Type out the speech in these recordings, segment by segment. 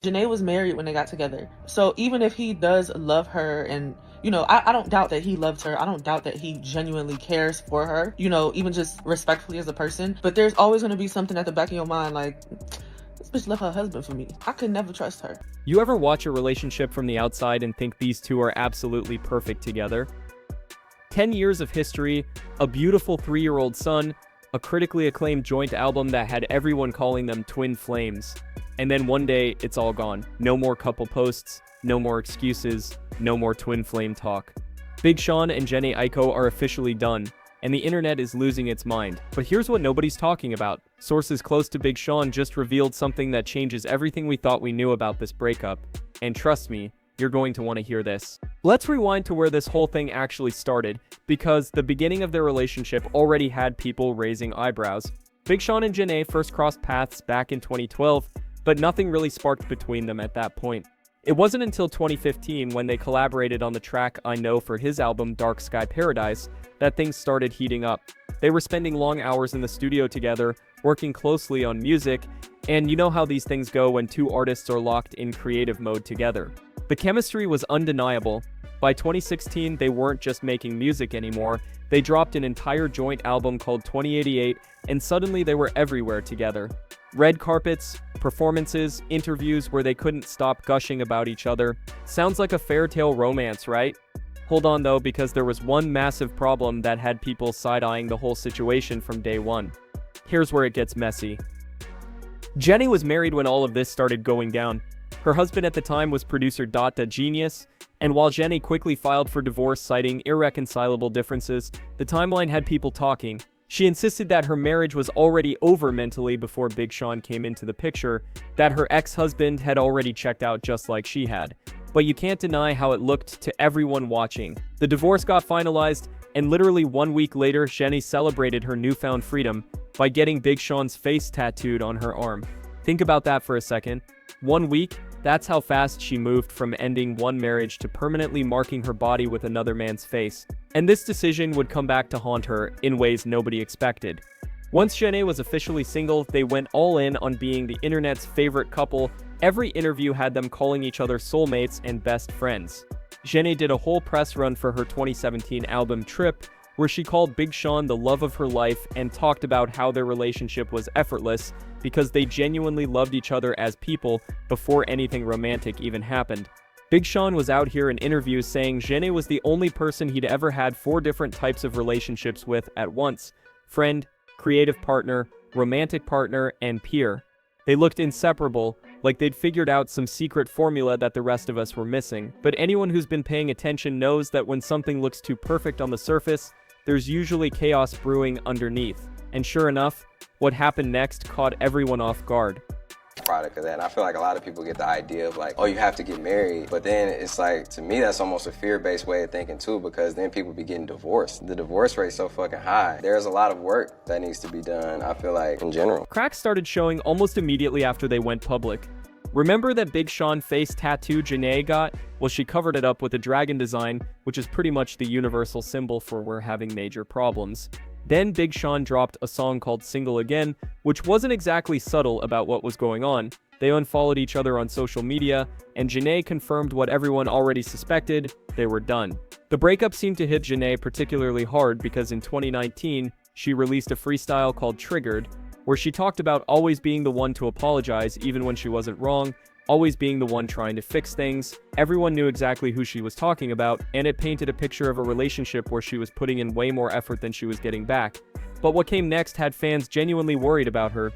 Jhené was married when they got together. So even if he does love her and I don't doubt that he loves her. I don't doubt that he genuinely cares for her, even just respectfully as a person. But there's always going to be something at the back of your mind like, this bitch left her husband for me. I could never trust her. You ever watch a relationship from the outside and think these two are absolutely perfect together? 10 years of history, a beautiful 3-year-old son, a critically acclaimed joint album that had everyone calling them twin flames. And then one day, it's all gone. No more couple posts, no more excuses, no more twin flame talk. Big Sean and Jhene Aiko are officially done, and the internet is losing its mind. But here's what nobody's talking about. Sources close to Big Sean just revealed something that changes everything we thought we knew about this breakup. And trust me, you're going to want to hear this. Let's rewind to where this whole thing actually started, because the beginning of their relationship already had people raising eyebrows. Big Sean and Jhené first crossed paths back in 2012, but nothing really sparked between them at that point. It wasn't until 2015 when they collaborated on the track I Know for his album Dark Sky Paradise that things started heating up. They were spending long hours in the studio together, working closely on music, and you know how these things go when two artists are locked in creative mode together. The chemistry was undeniable. By 2016, they weren't just making music anymore, they dropped an entire joint album called 2088, and suddenly they were everywhere together. Red carpets, performances, interviews where they couldn't stop gushing about each other. Sounds like a fairy tale romance, right? Hold on though, because there was one massive problem that had people side-eyeing the whole situation from day one. Here's where it gets messy. Jhene was married when all of this started going down. Her husband at the time was producer Dot Genius, and while Jhene quickly filed for divorce citing irreconcilable differences, the timeline had people talking. She insisted that her marriage was already over mentally before Big Sean came into the picture, that her ex-husband had already checked out just like she had. But you can't deny how it looked to everyone watching. The divorce got finalized, and literally 1 week later, Jhene celebrated her newfound freedom by getting Big Sean's face tattooed on her arm. Think about that for a second. 1 week? That's how fast she moved from ending one marriage to permanently marking her body with another man's face. And this decision would come back to haunt her in ways nobody expected. Once Jhene was officially single, they went all in on being the internet's favorite couple. Every interview had them calling each other soulmates and best friends. Jhene did a whole press run for her 2017 album Trip, where she called Big Sean the love of her life and talked about how their relationship was effortless because they genuinely loved each other as people before anything romantic even happened. Big Sean was out here in interviews saying Jhene was the only person he'd ever had 4 different types of relationships with at once: friend, creative partner, romantic partner, and peer. They looked inseparable, like they'd figured out some secret formula that the rest of us were missing. But anyone who's been paying attention knows that when something looks too perfect on the surface, there's usually chaos brewing underneath. And sure enough, what happened next caught everyone off guard. Product of that. And I feel like a lot of people get the idea of like, oh, you have to get married. But then it's like, to me, that's almost a fear-based way of thinking too, because then people be getting divorced. The divorce rate's so fucking high. There's a lot of work that needs to be done, I feel like, in general. Cracks started showing almost immediately after they went public. Remember that Big Sean face tattoo Jhene got? Well, she covered it up with a dragon design, which is pretty much the universal symbol for we're having major problems. Then Big Sean dropped a song called Single Again, which wasn't exactly subtle about what was going on. They unfollowed each other on social media, and Jhene confirmed what everyone already suspected: they were done. The breakup seemed to hit Jhene particularly hard because in 2019, she released a freestyle called Triggered, where she talked about always being the one to apologize even when she wasn't wrong, always being the one trying to fix things. Everyone knew exactly who she was talking about, and it painted a picture of a relationship where she was putting in way more effort than she was getting back. But what came next had fans genuinely worried about her.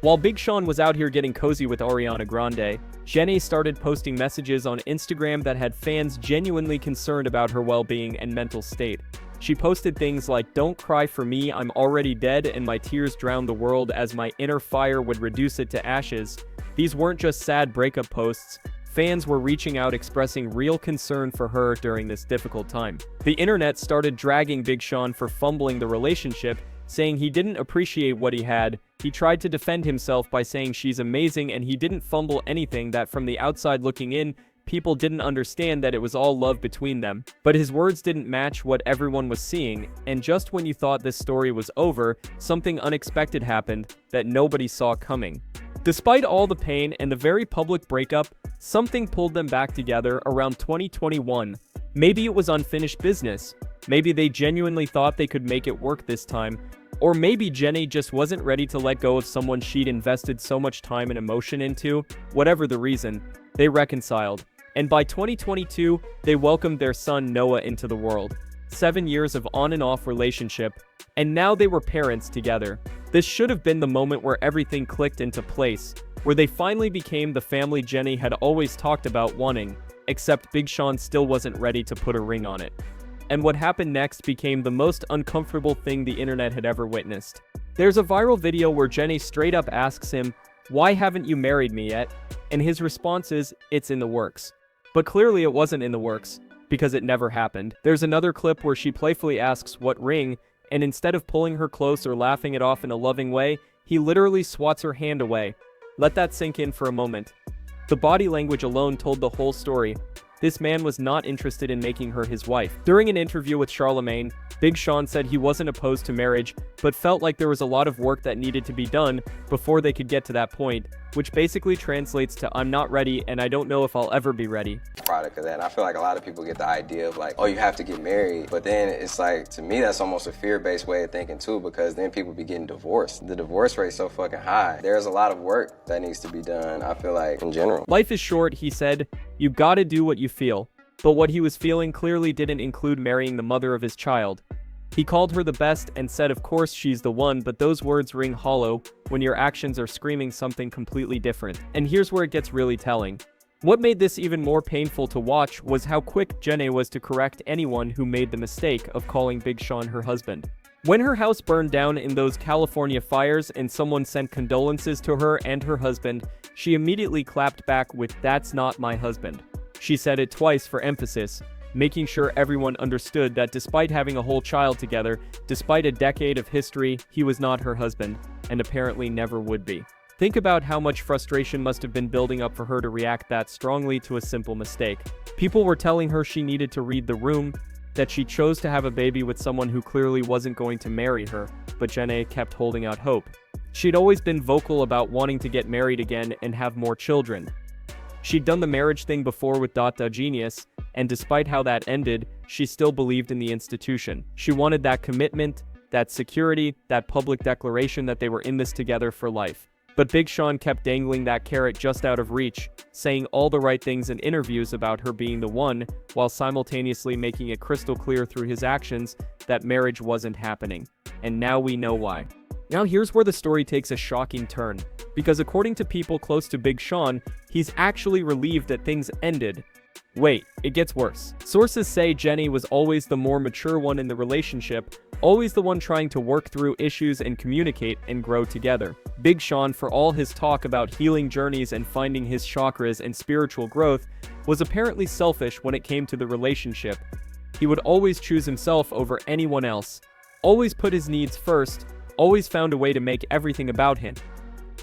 While Big Sean was out here getting cozy with Ariana Grande, Jhene started posting messages on Instagram that had fans genuinely concerned about her well-being and mental state. She posted things like, "Don't cry for me, I'm already dead and my tears drown the world as my inner fire would reduce it to ashes." These weren't just sad breakup posts. Fans were reaching out expressing real concern for her during this difficult time. The internet started dragging Big Sean for fumbling the relationship, saying he didn't appreciate what he had. He tried to defend himself by saying she's amazing and he didn't fumble anything, that from the outside looking in, people didn't understand that it was all love between them. But his words didn't match what everyone was seeing, and just when you thought this story was over, something unexpected happened that nobody saw coming. Despite all the pain and the very public breakup, something pulled them back together around 2021. Maybe it was unfinished business. Maybe they genuinely thought they could make it work this time. Or maybe Jhene just wasn't ready to let go of someone she'd invested so much time and emotion into. Whatever the reason, they reconciled. And by 2022, they welcomed their son Noah into the world. 7 years of on and off relationship, and now they were parents together. This should have been the moment where everything clicked into place, where they finally became the family Jhene had always talked about wanting, except Big Sean still wasn't ready to put a ring on it. And what happened next became the most uncomfortable thing the internet had ever witnessed. There's a viral video where Jhene straight up asks him, "Why haven't you married me yet?" And his response is, "It's in the works." But clearly it wasn't in the works, because it never happened. There's another clip where she playfully asks, "What ring?" And instead of pulling her close or laughing it off in a loving way, he literally swats her hand away. Let that sink in for a moment. The body language alone told the whole story. This man was not interested in making her his wife. During an interview with Charlemagne, Big Sean said he wasn't opposed to marriage, but felt like there was a lot of work that needed to be done before they could get to that point, which basically translates to "I'm not ready and I don't know if I'll ever be ready." Product of that. And I feel like a lot of people get the idea of like, oh, you have to get married. But then it's like, to me, that's almost a fear-based way of thinking too, because then people be getting divorced. The divorce rate's so fucking high. There's a lot of work that needs to be done, I feel like, in general. Life is short, he said. You gotta do what you feel. But what he was feeling clearly didn't include marrying the mother of his child. He called her the best and said of course she's the one, but those words ring hollow when your actions are screaming something completely different. And here's where it gets really telling. What made this even more painful to watch was how quick Jhene was to correct anyone who made the mistake of calling Big Sean her husband. When her house burned down in those California fires and someone sent condolences to her and her husband, she immediately clapped back with, "That's not my husband." She said it twice for emphasis, making sure everyone understood that despite having a whole child together, despite a decade of history, he was not her husband, and apparently never would be. Think about how much frustration must have been building up for her to react that strongly to a simple mistake. People were telling her she needed to read the room, that she chose to have a baby with someone who clearly wasn't going to marry her, but Jhene kept holding out hope. She'd always been vocal about wanting to get married again and have more children. She'd done the marriage thing before with Genius, and despite how that ended, she still believed in the institution. She wanted that commitment, that security, that public declaration that they were in this together for life. But Big Sean kept dangling that carrot just out of reach, saying all the right things in interviews about her being the one, while simultaneously making it crystal clear through his actions that marriage wasn't happening. And now we know why. Now here's where the story takes a shocking turn, because according to people close to Big Sean, he's actually relieved that things ended. Wait, it gets worse. Sources say Jhene was always the more mature one in the relationship, always the one trying to work through issues and communicate and grow together. Big Sean, for all his talk about healing journeys and finding his chakras and spiritual growth, was apparently selfish when it came to the relationship. He would always choose himself over anyone else, always put his needs first, always found a way to make everything about him.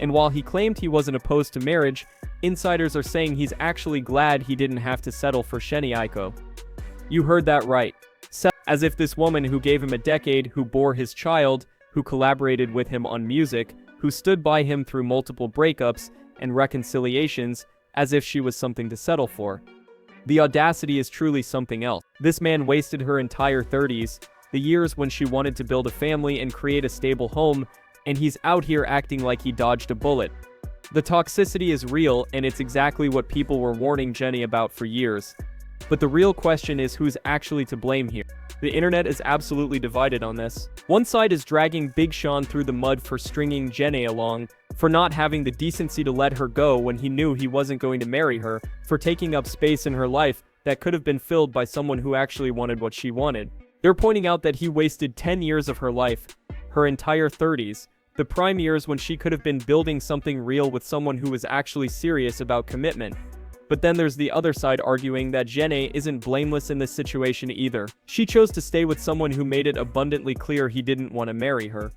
And while he claimed he wasn't opposed to marriage, insiders are saying he's actually glad he didn't have to settle for Jhene Aiko. You heard that right. As if this woman who gave him a decade, who bore his child, who collaborated with him on music, who stood by him through multiple breakups and reconciliations, as if she was something to settle for. The audacity is truly something else. This man wasted her entire 30s, the years when she wanted to build a family and create a stable home, and he's out here acting like he dodged a bullet. The toxicity is real, and it's exactly what people were warning Jhene about for years. But the real question is who's actually to blame here. The internet is absolutely divided on this. One side is dragging Big Sean through the mud for stringing Jhene along, for not having the decency to let her go when he knew he wasn't going to marry her, for taking up space in her life that could have been filled by someone who actually wanted what she wanted. They're pointing out that he wasted 10 years of her life, her entire 30s, the prime years when she could have been building something real with someone who was actually serious about commitment. But then there's the other side arguing that Jhene isn't blameless in this situation either. She chose to stay with someone who made it abundantly clear he didn't want to marry her.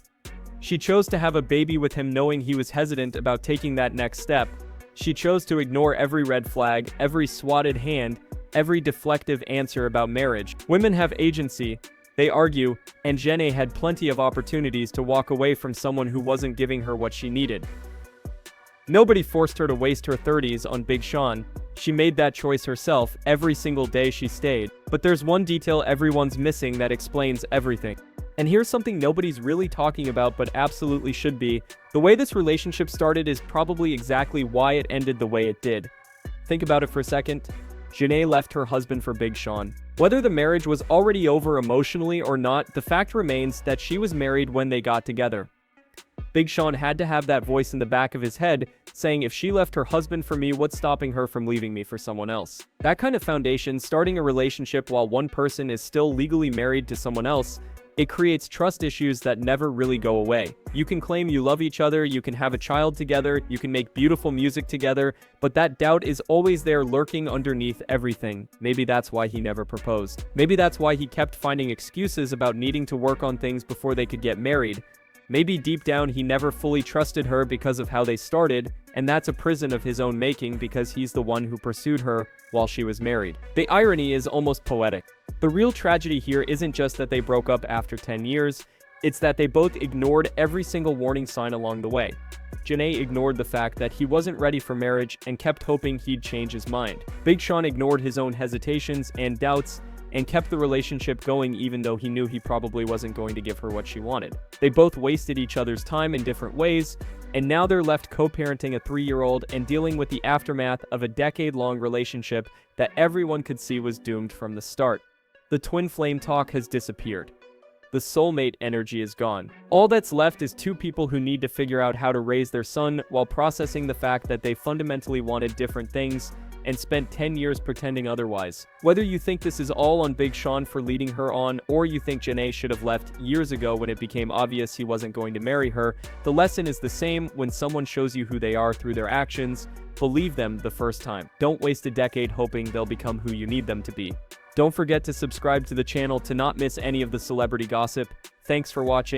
She chose to have a baby with him knowing he was hesitant about taking that next step. She chose to ignore every red flag, every swatted hand, every deflective answer about marriage. Women have agency, they argue, and Jhene had plenty of opportunities to walk away from someone who wasn't giving her what she needed. Nobody forced her to waste her 30s on Big Sean. She made that choice herself every single day she stayed. But there's one detail everyone's missing that explains everything. And here's something nobody's really talking about but absolutely should be. The way this relationship started is probably exactly why it ended the way it did. Think about it for a second. Jhené left her husband for Big Sean. Whether the marriage was already over emotionally or not, the fact remains that she was married when they got together. Big Sean had to have that voice in the back of his head saying, if she left her husband for me, what's stopping her from leaving me for someone else? That kind of foundation, starting a relationship while one person is still legally married to someone else, it creates trust issues that never really go away. You can claim you love each other, you can have a child together, you can make beautiful music together, but that doubt is always there lurking underneath everything. Maybe that's why he never proposed. Maybe that's why he kept finding excuses about needing to work on things before they could get married. Maybe deep down he never fully trusted her because of how they started, and that's a prison of his own making because he's the one who pursued her while she was married. The irony is almost poetic. The real tragedy here isn't just that they broke up after 10 years, it's that they both ignored every single warning sign along the way. Jhené ignored the fact that he wasn't ready for marriage and kept hoping he'd change his mind. Big Sean ignored his own hesitations and doubts and kept the relationship going even though he knew he probably wasn't going to give her what she wanted. They both wasted each other's time in different ways, and now they're left co-parenting a 3-year-old and dealing with the aftermath of a decade-long relationship that everyone could see was doomed from the start. The twin flame talk has disappeared. The soulmate energy is gone. All that's left is two people who need to figure out how to raise their son while processing the fact that they fundamentally wanted different things and spent 10 years pretending otherwise. Whether you think this is all on Big Sean for leading her on, or you think Jhené should have left years ago when it became obvious he wasn't going to marry her, the lesson is the same. When someone shows you who they are through their actions, believe them the first time. Don't waste a decade hoping they'll become who you need them to be. Don't forget to subscribe to the channel to not miss any of the celebrity gossip. Thanks for watching.